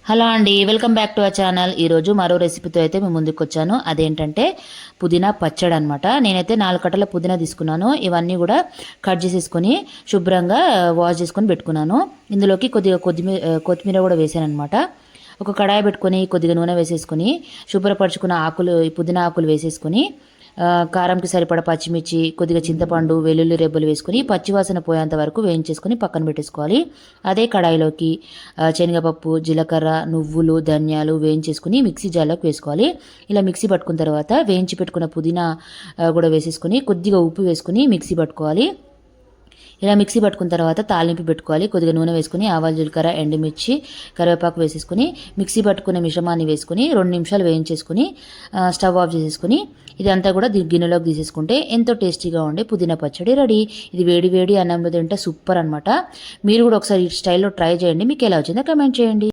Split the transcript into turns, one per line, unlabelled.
Hello అండి, welcome back to our channel. ఈరోజు మరో రెసిపీతో అయితే మేము ముందుకు వచ్చాను. అదేంటంటే పుదీనా పచ్చడి అనమాట. నేనైతే 4 కట్టల పుదీనా తీసుకున్నాను. ఇవన్నీ కూడా కట్ చేసేసుకొని శుభ్రంగా వాష్ చేసుకొని పెట్టుకున్నాను. ఇందులోకి కొద్దిగా కొత్తిమీర కూడా వేసాను అనమాట. ఒక కడాయి పెట్టుకొని కొద్దిగా నూనె వేసేసుకొని శుభ్రపరచుకున్న ఆకులు, ఈ పుదీనా ఆకులు వేసేసుకొని కారంకి సరిపడ పచ్చిమిర్చి, కొద్దిగా చింతపండు, వెల్లుల్లి రెబ్బలు వేసుకొని పచ్చివాసన పోయేంత వరకు వేయించేసుకొని పక్కన పెట్టేసుకోవాలి. అదే కడాయిలోకి శనగపప్పు, జీలకర్ర, నువ్వులు, ధనియాలు వేయించేసుకుని మిక్సీ జార్లోకి వేసుకోవాలి. ఇలా మిక్సీ పట్టుకున్న తర్వాత వేయించి పెట్టుకున్న పుదీనా కూడా వేసేసుకొని కొద్దిగా ఉప్పు వేసుకుని మిక్సీ పట్టుకోవాలి. ఇలా మిక్సీ పట్టుకున్న తర్వాత తాలింపు పెట్టుకోవాలి. కొద్దిగా నూనె వేసుకుని ఆవాలు, జీలకర్ర, ఎండుమిర్చి, కరివేపాకు వేసేసుకుని మిక్సీ పట్టుకునే మిశ్రమాన్ని వేసుకుని 2 నిమిషాలు వేయించేసుకుని స్టవ్ ఆఫ్ చేసేసుకుని ఇదంతా కూడా గిన్నెలోకి తీసేసుకుంటే ఎంతో టేస్టీగా ఉండే పుదీనా పచ్చడి రెడీ. ఇది వేడి వేడి అన్నంలో తింటే సూపర్ అనమాట. మీరు కూడా ఒకసారి ఈ స్టైల్లో ట్రై చేయండి. మీకు ఎలా వచ్చిందో కమెంట్ చేయండి.